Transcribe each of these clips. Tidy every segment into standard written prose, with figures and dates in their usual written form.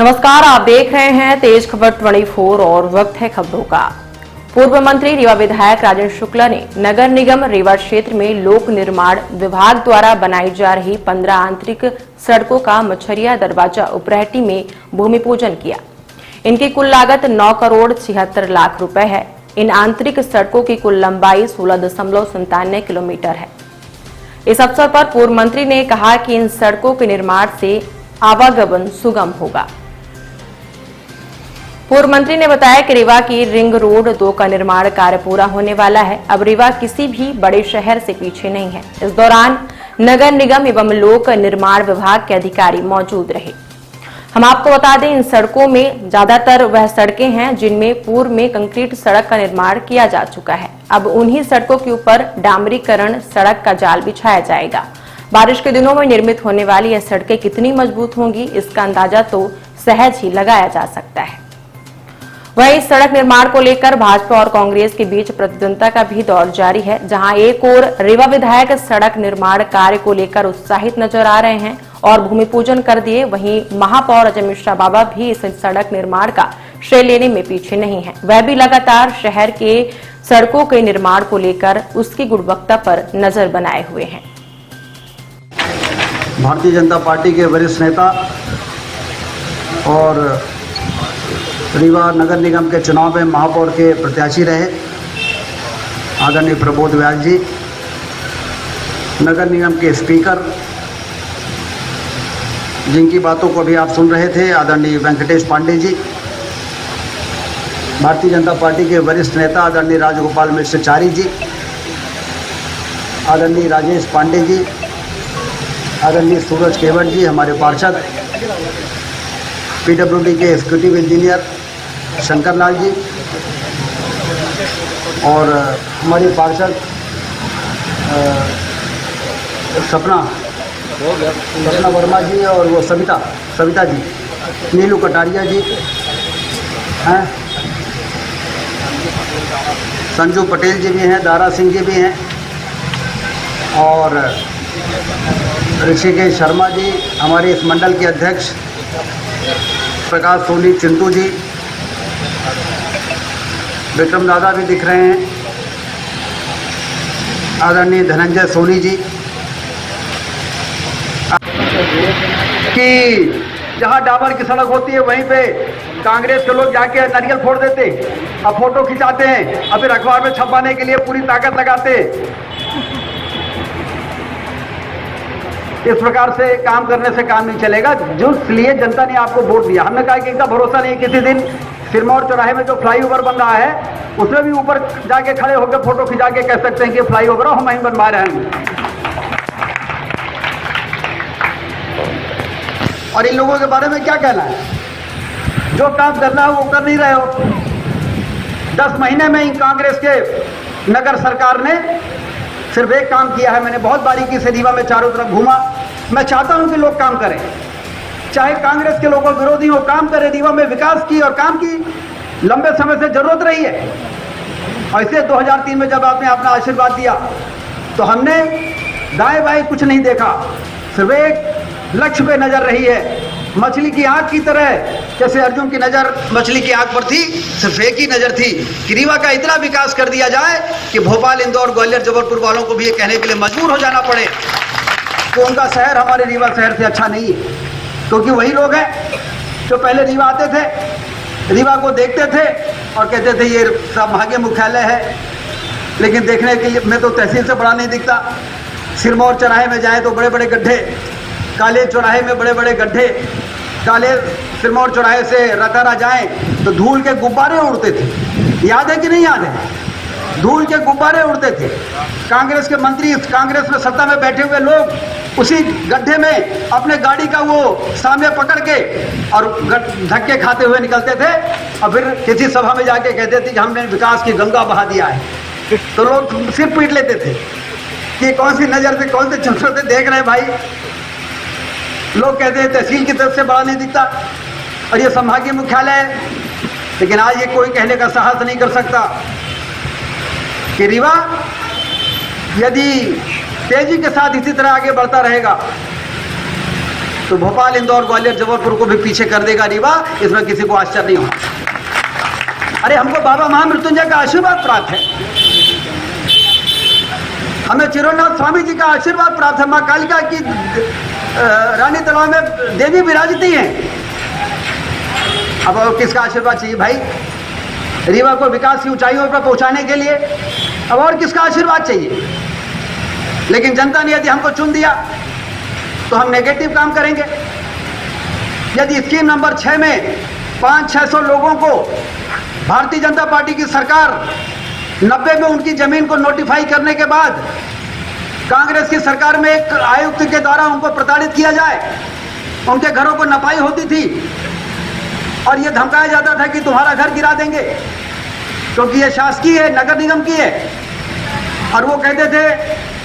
नमस्कार, आप देख रहे हैं तेज खबर 24 और वक्त है खबरों का। पूर्व मंत्री रीवा विधायक राजेंद्र शुक्ला ने नगर निगम रीवा क्षेत्र में लोक निर्माण विभाग द्वारा बनाई जा रही 15 आंतरिक सड़कों का मछरिया दरवाजा उपरहटी में भूमि पूजन किया। इनकी कुल लागत 9 करोड़ 76 लाख रुपए है। इन आंतरिक सड़कों की कुल लंबाई 16.97 किलोमीटर है। इस अवसर पर पूर्व मंत्री ने कहा कि इन सड़कों के निर्माण से आवागमन सुगम होगा। पूर्व मंत्री ने बताया कि रीवा की रिंग रोड 2 का निर्माण कार्य पूरा होने वाला है। अब रीवा किसी भी बड़े शहर से पीछे नहीं है। इस दौरान नगर निगम एवं लोक निर्माण विभाग के अधिकारी मौजूद रहे। हम आपको बता दें, इन सड़कों में ज्यादातर वह सड़कें हैं जिनमें पूर्व में कंक्रीट सड़क का निर्माण किया जा चुका है। अब उन्हीं सड़कों के ऊपर डामरीकरण सड़क का जाल बिछाया जाएगा। बारिश के दिनों में निर्मित होने वाली यह सड़कें कितनी मजबूत होंगी, इसका अंदाजा तो सहज ही लगाया जा सकता है। वहीं इस सड़क निर्माण को लेकर भाजपा और कांग्रेस के बीच प्रतिद्वंद्विता का भी दौर जारी है, जहां एक ओर रीवा विधायक सड़क निर्माण कार्य को लेकर उत्साहित नजर आ रहे हैं और भूमि पूजन कर दिए, वहीं महापौर अजय मिश्रा बाबा भी इस सड़क निर्माण का श्रेय लेने में पीछे नहीं है। वह भी लगातार शहर के सड़कों के निर्माण को लेकर उसकी गुणवत्ता पर नजर बनाए हुए हैं। भारतीय जनता पार्टी के वरिष्ठ नेता और रीवा नगर निगम के चुनाव में महापौर के प्रत्याशी रहे आदरणीय प्रबोध व्यास जी, नगर निगम के स्पीकर जिनकी बातों को भी आप सुन रहे थे आदरणीय वेंकटेश पांडे जी, भारतीय जनता पार्टी के वरिष्ठ नेता आदरणीय राजगोपाल मिश्र चारी जी, आदरणीय राजेश पांडे जी, आदरणीय सूरज केवट जी, हमारे पार्षद पीडब्ल्यूडी के एग्जीक्यूटिव इंजीनियर शंकर लाल जी और हमारी पार्षद सपना वर्मा जी और वो सविता जी, नीलू कटारिया जी हैं, संजू पटेल जी भी हैं, दारा सिंह जी भी हैं और ऋषिकेश शर्मा जी, हमारे इस मंडल के अध्यक्ष प्रकाश सोनी चिंटू जी, विक्रम दादा भी दिख रहे हैं, आदरणीय धनंजय सोनी जी, कि जहां डाबर की सड़क होती है वहीं पे कांग्रेस के लोग जाके नारियल फोड़ देते, अब फोटो खिंचाते हैं, अब फिर अखबार में छपवाने के लिए पूरी ताकत लगाते। इस प्रकार से काम करने से काम नहीं चलेगा। जो लिए जनता ने आपको वोट दिया, हमने कहा कि इनका भरोसा नहीं। किसी दिन सिरमौर चौराहे में जो फ्लाईओवर बन रहा है उसमें भी ऊपर जाके खड़े होकर फोटो खिंचा के कह सकते हैं कि फ्लाईओवर हम ही बनवा रहे हैं। और इन लोगों के बारे में क्या कहना है? जो काम करना है वो कर नहीं रहे हो। 10 महीने में इन कांग्रेस के नगर सरकार ने सिर्फ एक काम किया है। मैंने बहुत बारीकी से रीवा में चारों तरफ घूमा। मैं चाहता हूं कि लोग काम करें, चाहे कांग्रेस के लोगों विरोधी हो, काम करें। रीवा में विकास की और काम की लंबे समय से जरूरत रही है। ऐसे 2003 में जब आपने अपना आशीर्वाद दिया तो हमने दाएं बाएं कुछ नहीं देखा, सिर्फ एक लक्ष्य पे नजर रही है। मछली की आंख की तरह जैसे अर्जुन की नजर मछली की आंख पर थी, सिर्फ एक ही नजर थी कि रीवा का इतना विकास कर दिया जाए कि भोपाल, इंदौर, ग्वालियर, जबलपुर वालों को भी ये कहने के लिए मजबूर हो जाना पड़े कि उनका शहर हमारे रीवा शहर से अच्छा नहीं है। क्योंकि वही लोग हैं जो पहले रीवा आते थे, रीवा को देखते थे और कहते थे ये सब भाग्य मुख्यालय है, लेकिन देखने के लिए में तो तहसील से बड़ा नहीं दिखता। सिरमौर चौराहे में जाए तो बड़े बड़े गड्ढे, काले चौराहे में बड़े बड़े गड्ढे, काले सिरमौर चौराहे से रतारा जाएं तो धूल के गुब्बारे उड़ते थे। याद है कि नहीं याद है? धूल के गुब्बारे उड़ते थे। कांग्रेस के मंत्री, कांग्रेस में सत्ता में बैठे हुए लोग उसी गड्ढे में अपने गाड़ी का वो सामने पकड़ के और धक्के खाते हुए निकलते थे और फिर किसी सभा में जाके कहते थे कि हमने विकास की गंगा बहा दिया है। तो लोग सिर पीट लेते थे कि कौन सी नजर से, कौन से चश्मे से देख रहे भाई। लोग कहते हैं तहसील की तरफ से बड़ा नहीं दिखता और ये संभागीय मुख्यालय है। लेकिन आज ये कोई कहने का साहस नहीं कर सकता कि रीवा यदि तेजी के साथ इसी तरह आगे बढ़ता रहेगा तो भोपाल, इंदौर, ग्वालियर, जबलपुर को भी पीछे कर देगा रीवा, इसमें किसी को आश्चर्य नहीं होना। अरे हमको बाबा महामृत्युंजय का आशीर्वाद प्राप्त है, हमें चिरंजीव स्वामी जी का आशीर्वाद प्राप्त है, मां कालिका की रानी तलाव में देवी विराजती हैं। अब और किसका आशीर्वाद चाहिए भाई रीवा को विकास की ऊंचाइयों पर पहुंचाने के लिए? अब और किसका आशीर्वाद चाहिए? लेकिन जनता ने यदि हमको चुन दिया तो हम नेगेटिव काम करेंगे। यदि स्कीम नंबर 6 में 500-600 लोगों को भारतीय जनता पार्टी की सरकार 90 में उनकी जमीन को नोटिफाई करने के बाद कांग्रेस की सरकार में एक आयुक्त के द्वारा उनको प्रताड़ित किया जाए, उनके घरों को नपाई होती थी और ये धमकाया जाता था कि तुम्हारा घर गिरा देंगे, क्योंकि ये शासकीय है, नगर निगम की है। और वो कहते थे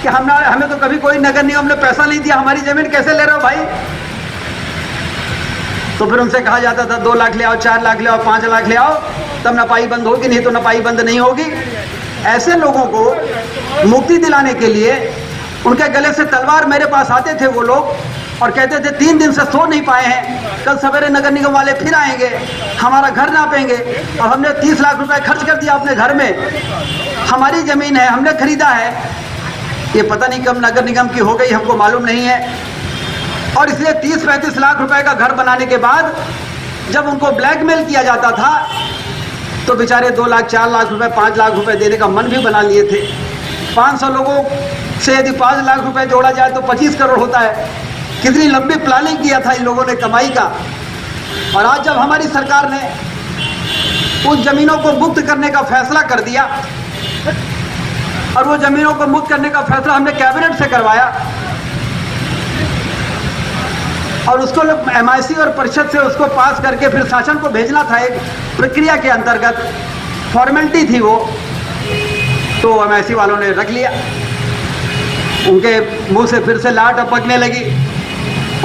कि हमें तो कभी कोई नगर निगम ने पैसा नहीं दिया, हमारी जमीन कैसे ले रहे हो भाई? तो फिर उनसे कहा जाता था 2 लाख ले आओ, 4 लाख ले आओ, 5 लाख ले आओ, तब नपाई बंद होगी, नहीं तो नपाई बंद नहीं होगी। ऐसे लोगों को मुक्ति दिलाने के लिए उनके गले से तलवार मेरे पास आते थे वो लोग और कहते थे 3 दिन से सो नहीं पाए हैं, कल सवेरे नगर निगम वाले फिर आएंगे, हमारा घर नापेंगे और हमने 30 लाख रुपए खर्च कर दिया अपने घर में, हमारी जमीन है, हमने खरीदा है, ये पता नहीं कब नगर निगम की हो गई, हमको मालूम नहीं है। और इसलिए 30-35 लाख रुपए का घर बनाने के बाद जब उनको ब्लैकमेल किया जाता था तो बेचारे 2 लाख, 4 लाख रुपए, 5 लाख रुपए देने का मन भी बना लिए थे। 500 लोगों से यदि 5 लाख रुपए जोड़ा जाए तो 25 करोड़ होता है। कितनी लंबी प्लानिंग किया था इन लोगों ने कमाई का। और आज जब हमारी सरकार ने उन जमीनों को मुक्त करने का फैसला कर दिया और वो जमीनों को मुक्त करने का फैसला हमने कैबिनेट से करवाया और उसको MIC और परिषद से उसको पास करके फिर शासन को भेजना था, एक प्रक्रिया के अंतर्गत फॉर्मेलिटी थी वो, तो MIC वालों ने रख लिया। उनके मुंह से फिर से लाट टपकने लगी।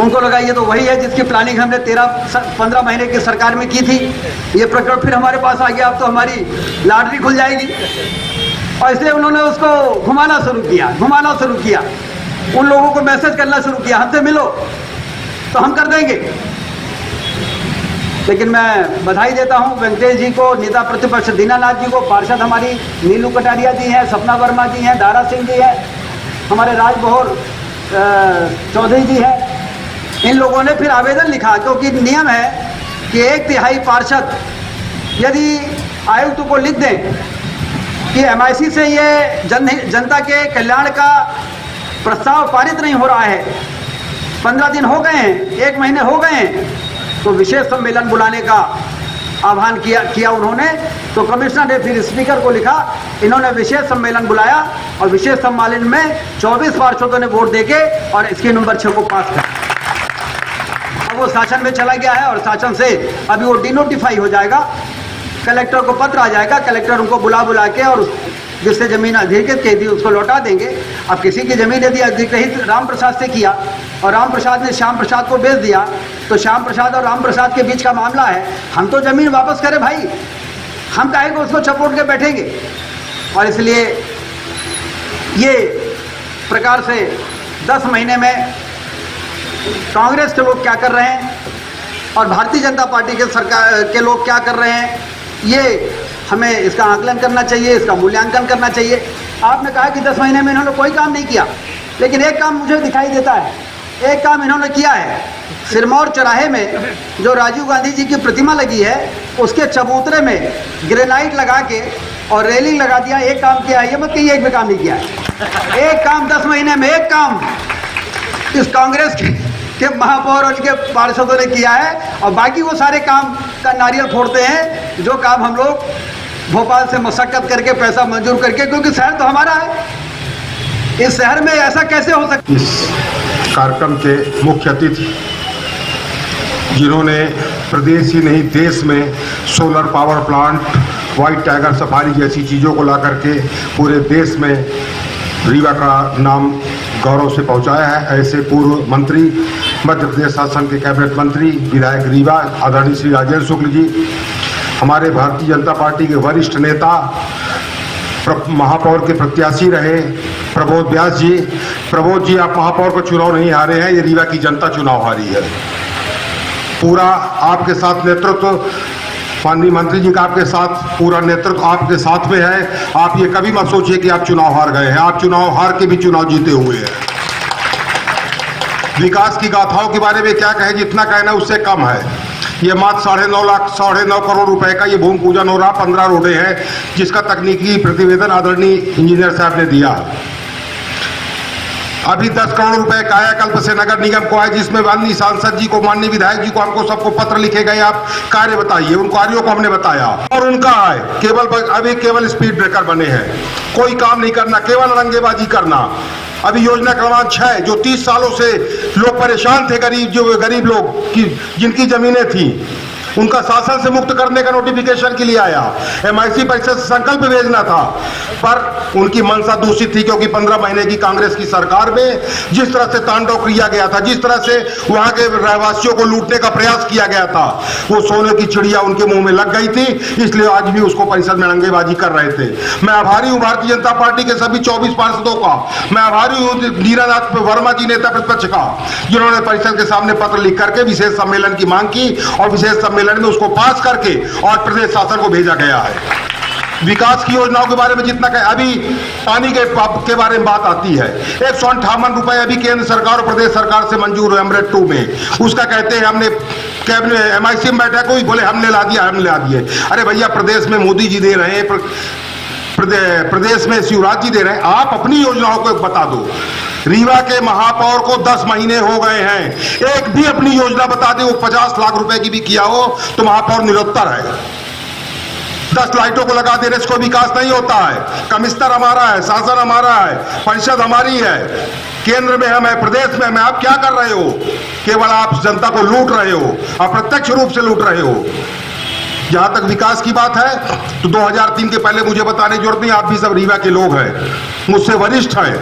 उनको लगा ये तो वही है जिसकी प्लानिंग हमने 13-15 महीने की सरकार में की थी, ये प्रकरण फिर हमारे पास आ गया, अब तो हमारी लॉटरी खुल जाएगी। और इसलिए उन्होंने उसको घुमाना शुरू किया, उन लोगों को मैसेज करना शुरू किया, हमसे मिलो तो हम कर देंगे। लेकिन मैं बधाई देता हूं वेंकटेश जी को, नेता प्रतिपक्ष दीनानाथ जी को, पार्षद हमारी नीलू कटारिया जी हैं, सपना वर्मा जी हैं, दारा सिंह जी हैं, हमारे राजबहोर चौधरी जी हैं। इन लोगों ने फिर आवेदन लिखा, क्योंकि नियम है कि 1/3 पार्षद यदि आयुक्त को लिख दें कि MIC से ये जनता के कल्याण का प्रस्ताव पारित नहीं हो रहा है, 15 दिन हो गए हैं, 1 महीने हो गए हैं, तो विशेष सम्मेलन बुलाने का आह्वान किया उन्होंने। तो कमिश्नर ने फिर स्पीकर को लिखा, इन्होंने विशेष सम्मेलन बुलाया और विशेष सम्मेलन में 24 पार्षदों ने वोट देके और स्कीम नंबर 6 को पास कर। अब वो शासन में चला गया है और शासन से अभी वो डिनोटिफाई हो जाएगा, कलेक्टर को पत्र आ जाएगा, कलेक्टर उनको बुला के और जिससे जमीन अधिकृत की थी उसको लौटा देंगे। अब किसी की जमीन यदि अधिकृत राम प्रसाद से किया और राम प्रसाद ने श्याम प्रसाद को बेच दिया, तो श्याम प्रसाद और राम प्रसाद के बीच का मामला है, हम तो जमीन वापस करें भाई, हम काहे को उसको चपोट के बैठेंगे। और इसलिए ये प्रकार से 10 महीने में कांग्रेस के लोग क्या कर रहे हैं और भारतीय जनता पार्टी के सरकार के लोग क्या कर रहे हैं, ये हमें इसका आकलन करना चाहिए, इसका मूल्यांकन करना चाहिए। आपने कहा कि 10 महीने में इन्होंने कोई काम नहीं किया, लेकिन एक काम मुझे दिखाई देता है, एक काम इन्होंने किया है। सिरमौर चौराहे में जो राजीव गांधी जी की प्रतिमा लगी है उसके चबूतरे में ग्रेनाइट लगा के और रेलिंग लगा दिया, एक काम किया है। ये मत कहिए एक भी काम नहीं किया है। एक काम 10 महीने में एक काम इस कांग्रेस के महापौर और इनके पार्षदों ने किया है, और बाकी वो सारे काम का नारियल फोड़ते हैं जो काम हम लोग भोपाल से मशक्कत करके पैसा मंजूर करके, क्योंकि शहर तो हमारा है, इस शहर में ऐसा कैसे हो सकता। इस कार्यक्रम के मुख्य अतिथि जिन्होंने प्रदेश ही नहीं देश में solar power plant, white tiger safari जैसी चीज़ों को ला करके पूरे देश में रीवा का नाम गौरव से पहुंचाया है, ऐसे पूर्व मंत्री, मध्य प्रदेश शासन के कैबिनेट मंत्री, विधायक रीवा आदरणीय श्री राजेंद्र शुक्ल जी, हमारे भारतीय जनता पार्टी के वरिष्ठ नेता महापौर के प्रत्याशी रहे प्रबोध व्यास जी। प्रबोध जी, आप महापौर का चुनाव नहीं हारे हैं, ये रीवा की जनता चुनाव हारी है। पूरा आपके साथ नेतृत्व, माननीय मंत्री जी का आपके साथ पूरा नेतृत्व आपके साथ में है। आप ये कभी मत सोचिए कि आप चुनाव हार गए हैं, आप चुनाव हार के भी चुनाव जीते हुए हैं। विकास की गाथाओं के बारे में क्या कहें, जितना कहना उससे कम है। ये मात्र 9.5 करोड़ रुपए का ये भूमि पूजन हो रहा, 15 रोडें हैं, जिसका तकनीकी प्रतिवेदन आदरणीय इंजीनियर साहब ने दिया। अभी 10 करोड़ रुपए कायाकल्प से नगर निगम को है, जिसमें माननीय सांसद जी को, माननीय विधायक जी को, हमको सबको पत्र लिखे गए, आप कार्य बताइए। उन कार्यों को हमने बताया और उनका है केवल स्पीड ब्रेकर बने हैं, कोई काम नहीं करना, केवल रंगेबाजी करना। अभी योजना क्रमांक 6 जो 30 सालों से लोग परेशान थे, गरीब लोग की जिनकी जमीनें थी, उनका शासन से मुक्त करने का नोटिफिकेशन के लिए आया। MIC परिषद से संकल्प भेजना था, पर उनकी मंशा दूषित थी, क्योंकि 15 महीने की कांग्रेस की सरकार में जिस तरह से तांडव किया गया था, जिस तरह से वहां के रहवासियों को लूटने का प्रयास किया गया था, वो सोने की चिड़िया उनके मुंह में लग गई थी, इसलिए आज भी उसको परिषद में रंगेबाजी कर रहे थे। मैं आभारी हूं भारतीय जनता पार्टी के सभी 24 पार्षदों का, मैं आभारी हूं नीरानाथ वर्मा जी नेता प्रतिपक्ष का, जिन्होंने परिषद के सामने पत्र लिख करके विशेष सम्मेलन की मांग की और विशेष सम्मेलन में उसको पास करके और प्रदेश शासन को भेजा गया है। विकास की योजनाओं के बारे में जितना कहे, अभी पानी के बारे में बात आती है। 158 रुपए अभी केंद्र सरकार और प्रदेश सरकार से मंजूर है अमृत 2 में, उसका कहते हैं हमने कैबिनेट MIC में बैठा, कोई बोले हमने ला दिए। अरे भैया, प्रदेश में मोदी जी दे रहे हैं, प्रदेश में शिवराज जी दे रहे हैं, आप अपनी योजनाओं को बता दो। रीवा के महापौर को 10 महीने हो गए हैं, एक भी अपनी योजना बता दे, वो 50 लाख रुपए की भी किया हो तो महापौर निरुत्तर है। 10 लाइटों को लगा देने से कोई विकास नहीं होता है। कमिश्नर हमारा है, शासन हमारा है, परिषद हमारी है, केंद्र में हम है, प्रदेश में हम है। आप क्या कर रहे हो? केवल आप जनता को लूट रहे हो, अप्रत्यक्ष रूप से लूट रहे हो। जहां तक विकास की बात है तो 2003 के पहले मुझे बताने की जरूरत नहीं, आप भी सब रीवा के लोग हैं, मुझसे वरिष्ठ हैं।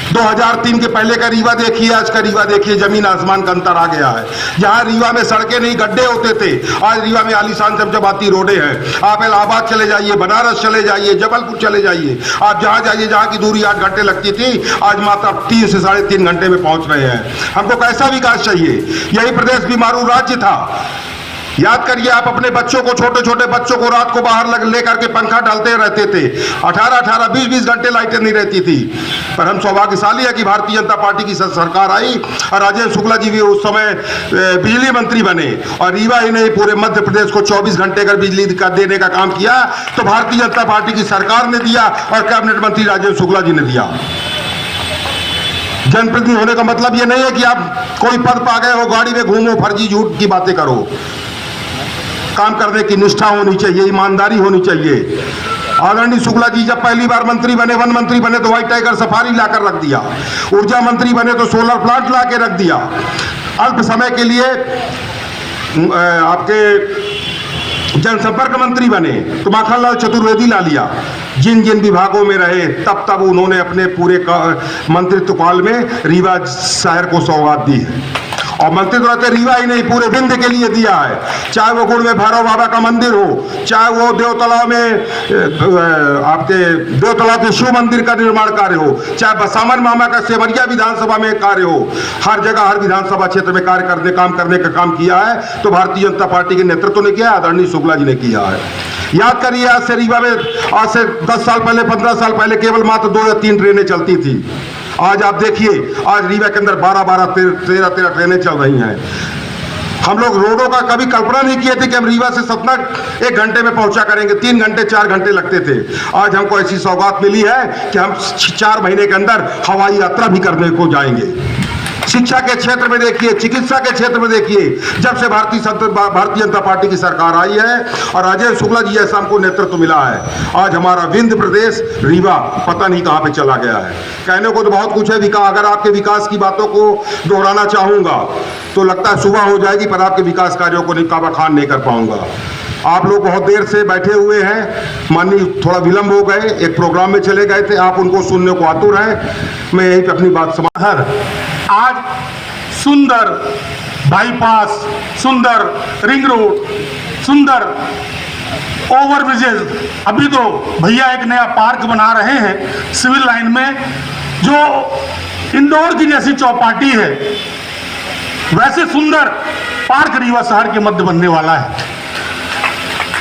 2003 के पहले का रीवा देखिए, आज का रीवा देखिए, जमीन आसमान का अंतर आ गया है। जहां रीवा में सड़कें नहीं, गड्ढे होते थे, आज रीवा में आलीशान चमचमाती रोडें हैं। आप इलाहाबाद चले जाइए, बनारस चले जाइए, जबलपुर चले जाइए, आप जहां जाइए जहां की दूरी 8 घंटे लगती थी, आज मात्र 3 से 3.5 घंटे में पहुंच रहे हैं। हमको कैसा विकास चाहिए? यही प्रदेश भी मारू राज्य था। याद करिए, आप अपने बच्चों को, छोटे छोटे बच्चों को रात को बाहर लेकर के पंखा डालते रहते थे, 18-18, 20-20 घंटे लाइटें नहीं रहती थी। पर हम सौभाग्यशाली है कि भारतीय जनता पार्टी की सरकार आई और राजेंद्र शुक्ला जी भी उस समय बिजली मंत्री बने, और रीवा ही नहीं पूरे मध्य प्रदेश को 24 घंटे का बिजली देने का काम किया तो भारतीय जनता पार्टी की सरकार ने दिया और कैबिनेट मंत्री राजेंद्र शुक्ला जी ने दिया। जनप्रतिनिधि होने का मतलब यह नहीं है कि आप कोई पद पा गए हो, गाड़ी में घूमो, फर्जी झूठ की बातें करो। काम करने की निष्ठा होनी चाहिए, ईमानदारी होनी चाहिए। आदरणीय शुक्ला जी जब पहली बार मंत्री बने, वन मंत्री बने तो व्हाइट टाइगर सफारी लाकर रख दिया, ऊर्जा मंत्री बने तो सोलर प्लांट ला के रख दिया, अल्प समय के लिए आपके जनसंपर्क मंत्री बने तो माखनलाल चतुर्वेदी ला लिया। जिन जिन विभागों में रहे तब उन्होंने अपने पूरे मंत्रित्व काल में रीवा शहर को सौगात दी है। और मंत्रित्व रहते रीवा ही नहीं पूरे विंध्य के लिए दिया है, चाहे वो गुड़ में भैरव बाबा का मंदिर हो, चाहे वो देवतलाव में आपके देवतलाव के शिव मंदिर का निर्माण कार्य हो, चाहे बसामन मामा का सेवरिया विधानसभा में कार्य हो, हर जगह हर विधानसभा क्षेत्र में काम करने का काम किया है तो भारतीय जनता पार्टी के नेतृत्व ने किया, आदरणीय शुक्ला जी ने किया है। याद करिए, आज से रीवा में आज से 10 साल पहले, 15 साल पहले केवल मात्र 2 या 3 ट्रेनें चलती थी। आज आप देखिए, आज रीवा के अंदर 12-12, 13-13 ट्रेनें चल रही हैं। हम लोग रोडों का कभी कल्पना नहीं किए थे कि हम रीवा से सतना 1 घंटे में पहुंचा करेंगे, 3 घंटे 4 घंटे लगते थे। आज हमको ऐसी सौगात मिली है कि हम 4 महीने के अंदर हवाई यात्रा भी करने को जाएंगे। शिक्षा के क्षेत्र में देखिए, चिकित्सा के क्षेत्र में देखिए, जब से भारतीय जनता पार्टी की सरकार आई है और राजेंद्र शुक्ला जी जैसा हमको नेतृत्व मिला है, आज हमारा विंध्य प्रदेश रीवा पता नहीं कहां पे चला गया है। कहने को तो बहुत कुछ है, अगर आपके विकास की बातों को दोहराना चाहूंगा तो लगता है सुबह हो जाएगी, पर आपके विकास कार्यों को निकाबा खान नहीं कर पाऊंगा। आप लोग बहुत देर से बैठे हुए हैं, माननीय थोड़ा विलंब हो गए, एक प्रोग्राम में चले गए थे, आप उनको सुनने को आतुर हैं। मैं यहीं पे अपनी बात समाप्त। आज सुंदर बाईपास, सुंदर रिंग रोड, सुंदर ओवर ब्रिजेज, अभी तो भैया एक नया पार्क बना रहे हैं सिविल लाइन में, जो इंदौर की जैसी चौपाटी है वैसे सुंदर पार्क रीवा शहर के मध्य बनने वाला है।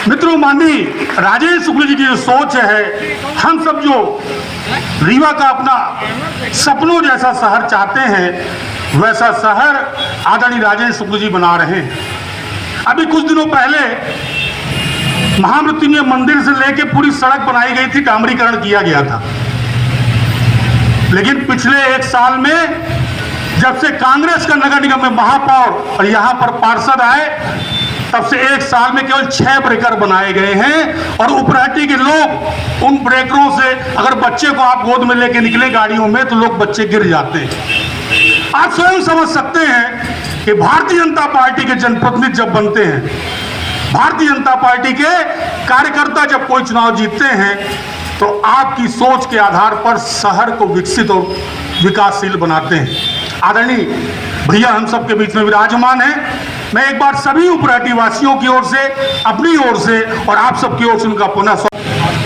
मित्रों, माननीय राजेश शुक्ल जी की जो सोच है, हम सब जो रीवा का अपना सपनों जैसा शहर चाहते हैं वैसा शहर आदरणीय राजेश शुक्ल जी बना रहे हैं। अभी कुछ दिनों पहले महामृत्युंजय मंदिर से लेके पूरी सड़क बनाई गई थी, डामरीकरण किया गया था। लेकिन पिछले एक साल में जब से कांग्रेस का नगर निगम में महापौर और यहाँ पर पार्षद आए, तब से एक साल में केवल 6 ब्रेकर बनाए गए हैं। और उपराटी के लोग उन ब्रेकरों से, अगर बच्चे को आप गोद में लेके निकले गाड़ियों में तो लोग बच्चे गिर जाते हैं। आप स्वयं समझ सकते हैं कि भारतीय जनता पार्टी के जनप्रतिनिधि जब बनते हैं, भारतीय जनता पार्टी के कार्यकर्ता जब कोई चुनाव जीतते हैं, तो आपकी सोच के आधार पर शहर को विकसित और विकासशील बनाते हैं। आदरणीय भैया हम सबके बीच में विराजमान हैं। मैं एक बार सभी उपराटी वासियों की ओर से, अपनी ओर से और आप सबकी ओर से उनका पुनः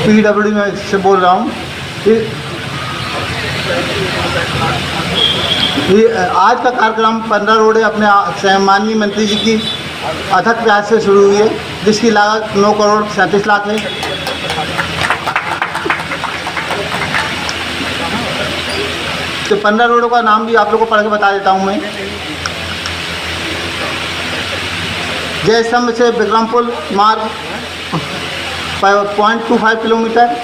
PWD में से बोल रहा हूँ। ये आज का कार्यक्रम 15 रोडें अपने माननीय मंत्री जी की अथक प्रयास से शुरू हुई है, जिसकी लागत 9 करोड़ 37 लाख है। तो 15 रोडों का नाम भी आप लोगों को पढ़ के बता देता हूँ मैं। जय स्तंभ से विक्रमपुर मार्ग 0.25 किलोमीटर,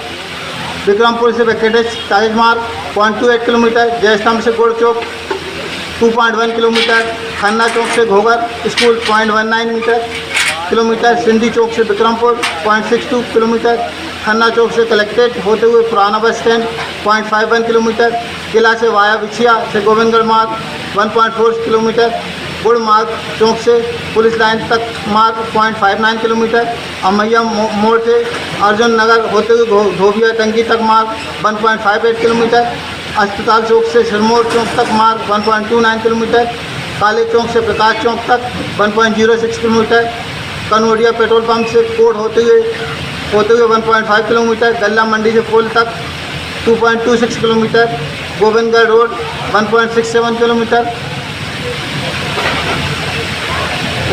विक्रमपुर से वेंकटेश ताज मार्ग 0.28 किलोमीटर, जय स्तंभ से गुड़ चौक 2.1 किलोमीटर, खन्ना चौक से घोगर स्कूल 0.19 किलोमीटर, सिंधी चौक से विक्रमपुर 0.62 किलोमीटर, खन्ना चौक से कलेक्ट्रेट होते हुए पुराना बस स्टैंड 0.51 किलोमीटर, किला से वाया बिछिया से गोविंदगढ़ मार्ग 1.4 किलोमीटर, गुड़ मार्ग चौक से पुलिस लाइन तक मार्ग 0.59 किलोमीटर, अमैया मोड़ से अर्जुन नगर होते हुए धोबिया टंकी तक मार्ग 1.58 किलोमीटर, अस्पताल चौक से सिरमौर चौक तक मार्ग 1.29 किलोमीटर, काले चौक से प्रकाश चौक तक 1.06 किलोमीटर, कनोडिया पेट्रोल पंप से कोट होते हुए 1.5 किलोमीटर, गल्ला मंडी से पुल तक 2.26 किलोमीटर, गोविंदगढ़ रोड 1.67 किलोमीटर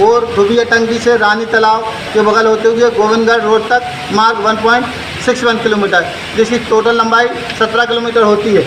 और धुबिया टंकी से रानी तालाब के बगल होते हुए गोविंदगढ़ रोड तक मार्ग 1.61 किलोमीटर, जिसकी टोटल लंबाई 17 किलोमीटर होती है।